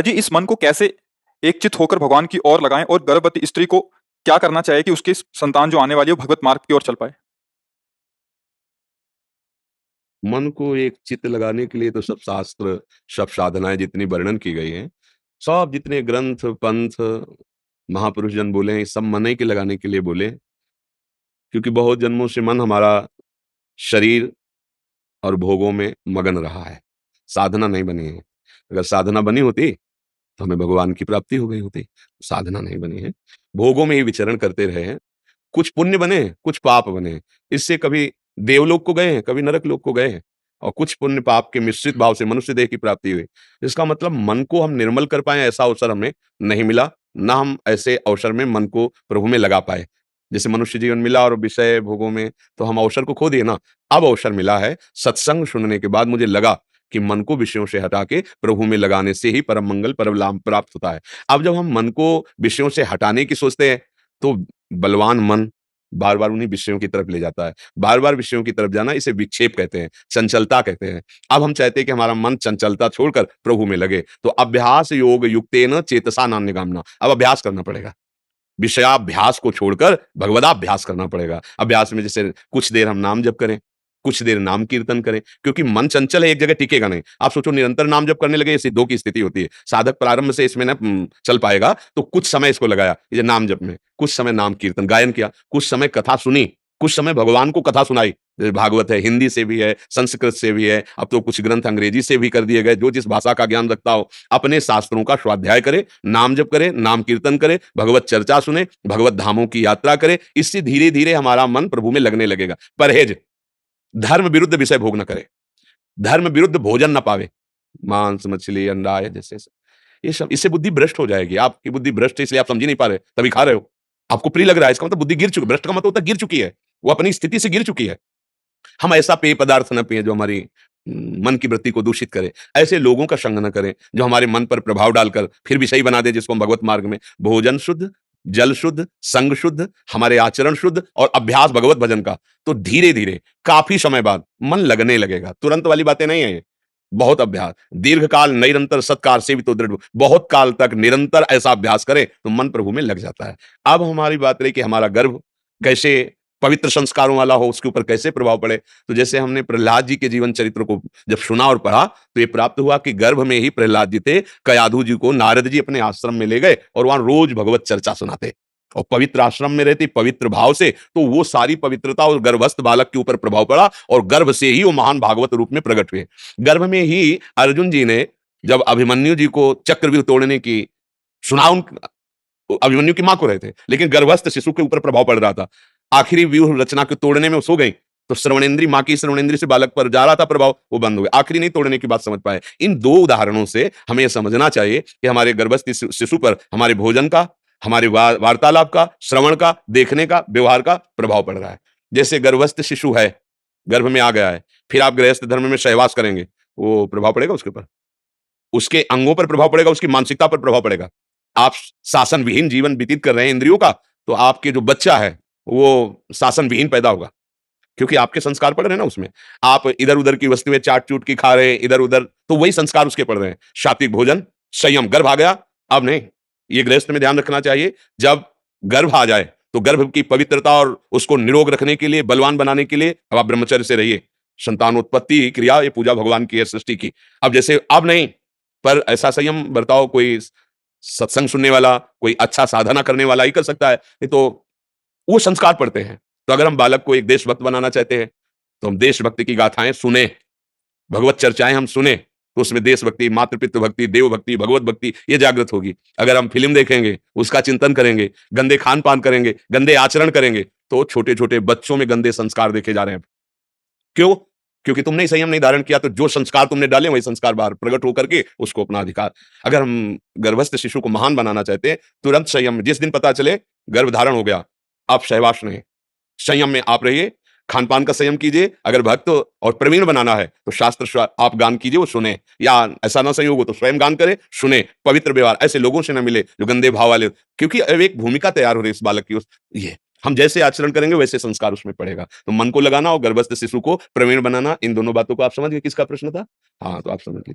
जी, इस मन को कैसे एकचित्त होकर भगवान की ओर लगाएँ और गर्भवती स्त्री को क्या करना चाहिए कि उसकी संतान जो आने वाली है वो भगवत मार्ग की ओर चल पाए? मन को एक चित्त लगाने के लिए तो सब शास्त्र, सब साधनाएँ जितनी वर्णन की गई हैं, सब जितने ग्रंथ, पंथ, महापुरुष जन बोले हैं, ये सब मन ही के लगाने के लिए बोले हैं। क्योंकि बहुत जन्मों से मन हमारा शरीर और भोगों में मगन रहा है, साधना नहीं बनी है। अगर साधना बनी होती, तो हमें भगवान की प्राप्ति हो गई होती। साधना नहीं बनी है, भोगों में ही विचरण करते रहे हैं। कुछ पुण्य बने, कुछ पाप बने। इससे कभी देवलोक को गए हैं, कभी नरक लोक को गए हैं और कुछ पुण्य पाप के मिश्रित भाव से मनुष्य देह की प्राप्ति हुई। इसका मतलब मन को हम निर्मल कर पाएँ ऐसा अवसर हमें नहीं मिला, ना हम ऐसे अवसर में मन को प्रभु में लगा पाए। जैसे मनुष्य जीवन मिला और विषय भोगों में तो हम अवसर को खो दिए ना। अब अवसर मिला है, सत्संग सुनने के बाद मुझे लगा कि मन को विषयों से हटा के प्रभु में लगाने से ही परम मंगल, परम लाभ प्राप्त होता है। अब जब हम मन को विषयों से हटाने की सोचते हैं, तो बलवान मन बार-बार उन्हीं विषयों की तरफ ले जाता है। बार-बार विषयों की तरफ जाना इसे विक्षेप कहते हैं, चंचलता कहते हैं। अब हम चाहते हैं कि हमारा मन चंचलता छोड़कर प्रभु में लगे, तो अभ्यास योग युक्तेन चेतसा नान्यगाम्ना। अब अभ्यास करना पड़ेगा। विषयाभ्यास को छोड़कर भगवदाभ्यास करना पड़ेगा। अभ्यास में जैसे कुछ देर हम नाम जप करें, कुछ देर नाम कीर्तन करें, क्योंकि मन चंचल है, एक जगह टिकेगा नहीं। आप सोचो निरंतर नाम जप करने लगे, ये सिद्धों की स्थिति होती है। साधक प्रारंभ से इसमें ना चल पाएगा, तो कुछ समय इसको लगाया, ये नाम जप में, कुछ समय नाम कीर्तन गायन किया, कुछ समय कथा सुनी, कुछ समय भगवान को कथा सुनाई। जैसे भागवत है, हिंदी से भी है, संस्कृत से भी है, अब तो कुछ ग्रंथ अंग्रेजी से भी कर दिए गए। जो जिस भाषा का ज्ञान रखता हो, अपने शास्त्रों का स्वाध्याय करे, नाम जप करे, नाम कीर्तन करे, भगवत चर्चा सुने, भगवत धामों की यात्रा करे। इससे धीरे-धीरे हमारा मन प्रभु में लगने लगेगा। परहेज, धर्म विरुद्ध विषय भोग न करे, धर्म विरुद्ध भोजन न पावे, मांस, मछली, अंडा या जैसे ये सब, इससे बुद्धि भ्रष्ट हो जाएगी। आपकी बुद्धि भ्रष्ट है, इसलिए आप समझ ही नहीं पा रहे, तभी खा रहे हो। आपको प्रिय लग रहा है, इसका मतलब बुद्धि गिर चुकी, भ्रष्ट का मतलब होता है गिर चुकी है, वो अपनी स्थिति से गिर चुकी है। हम ऐसा पेय पदार्थ न पिएं जो हमारी मन की वृत्ति को दूषित करे। ऐसे लोगों का संग न करें जो हमारे मन पर प्रभाव डालकर फिर विषयी बना दे, जिसको हम भगवत मार्ग में भोजन शुद्ध, जल शुद्ध, संग शुद्ध, हमारे आचरण शुद्ध और अभ्यास भगवत भजन का, तो धीरे-धीरे काफ़ी समय बाद मन लगने लगेगा। तुरंत वाली बातें नहीं है ये। बहुत अभ्यास, दीर्घकाल निरंतर सत्कार सेवितो दृढ़, बहुत काल तक निरंतर ऐसा अभ्यास करें तो मन प्रभु में लग जाता है। अब हमारी बात रही कि हमारा गर्भ कैसे पवित्र संस्कारों वाला हो, उसके ऊपर कैसे प्रभाव पड़े। तो जैसे हमने प्रहलाद जी के जीवन चरित्र को जब सुना और पढ़ा, तो ये प्राप्त हुआ कि गर्भ में ही प्रहलाद जी थे। कयाधु जी को नारद जी अपने आश्रम में ले गए और वहां रोज भगवत चर्चा सुनाते और पवित्र आश्रम में रहती पवित्र भाव से, तो वो सारी पवित्रता उस गर्भस्थ बालक के ऊपर प्रभाव पड़ा और गर्भ से ही वो महान भागवत रूप में प्रकट हुए। गर्भ में ही अर्जुन जी ने जब अभिमन्यु जी को चक्रव्यूह तोड़ने की सुना, अभिमन्यु की मां को रहे थे, लेकिन गर्भस्थ शिशु के ऊपर प्रभाव पड़ रहा था। आखिरी व्यूह रचना के तोड़ने में वो सो गई, तो श्रवणेंद्री, मां की श्रवणेंद्री से बालक पर जा रहा था प्रभाव, वो बंद हो गया। आखिरी नहीं तोड़ने की बात समझ पाए। इन दो उदाहरणों से हमें यह समझना चाहिए कि हमारे गर्भस्थ शिशु पर हमारे भोजन का, हमारे वार्तालाप का, श्रवण का, देखने का, व्यवहार का प्रभाव पड़ रहा है। जैसे गर्भस्थ शिशु है, गर्भ में आ गया है, फिर आप गृहस्थ धर्म में सहवास करेंगे, वो प्रभाव पड़ेगा उसके ऊपर, उसके अंगों पर प्रभाव पड़ेगा, उसकी मानसिकता पर प्रभाव पड़ेगा। आप शासन विहीन जीवन व्यतीत कर रहे हैं इंद्रियों का, तो आपके जो बच्चा है वो शासन विहीन पैदा होगा, क्योंकि आपके संस्कार पड़ रहे हैं ना उसमें। आप इधर-उधर की वस्तुएं चाट-चूट की खा रहे हैं, इधर-उधर, तो वही संस्कार उसके पड़ रहे हैं। सात्विक भोजन, संयम, गर्भ आ गया, अब नहीं। ये गृहस्थ में ध्यान रखना चाहिए, जब गर्भ आ जाए तो गर्भ की पवित्रता और उसको निरोग रखने के लिए, बलवान बनाने के लिए अब आप ब्रह्मचर्य से रहिए। संतानोत्पत्ति क्रिया, ये पूजा भगवान की है, सृष्टि की। अब जैसे अब नहीं, पर ऐसा संयम बरताओ, कोई सत्संग सुनने वाला, कोई अच्छा साधना करने वाला ही कर सकता है, नहीं तो वो संस्कार पड़ते हैं। तो अगर हम बालक को एक देशभक्त बनाना चाहते हैं, तो हम देशभक्ति की गाथाएं सुने, भगवत चर्चाएं हम सुने, तो उसमें देशभक्ति, मातृपितृ भक्ति, देव भक्ति, भगवत भक्ति ये जागृत होगी। अगर हम फिल्म देखेंगे, उसका चिंतन करेंगे, गंदे खान पान करेंगे, गंदे आचरण करेंगे, तो छोटे छोटे बच्चों में गंदे संस्कार देखे जा रहे हैं। क्यों? क्योंकि तुमने ही संयम नहीं धारण किया, तो जो संस्कार तुमने डाले वही संस्कार बाहर प्रकट होकर के उसको अपना अधिकार। अगर हम गर्भस्थ शिशु को महान बनाना चाहते हैं, तुरंत संयम, जिस दिन पता चले गर्भ धारण हो गया, आप सहवास नहीं, संयम में आप रहिए, खान-पान का संयम कीजिए। अगर भक्त और प्रवीण बनाना है, तो शास्त्र आप गान कीजिए, वो सुने, या ऐसा ना संयोग हो तो स्वयं गान करे, सुने, पवित्र व्यवहार, ऐसे लोगों से ना मिले जो गंदे भाव वाले, क्योंकि अब एक भूमिका तैयार हो रही है इस बालक की। उस ये हम जैसे आचरण करेंगे वैसे संस्कार उसमें पड़ेगा। तो मन को लगाना और गर्भस्थ शिशु को प्रवीण बनाना, इन दोनों बातों को आप समझ गए। किसका प्रश्न था? हाँ, तो आप समझ लीजिए।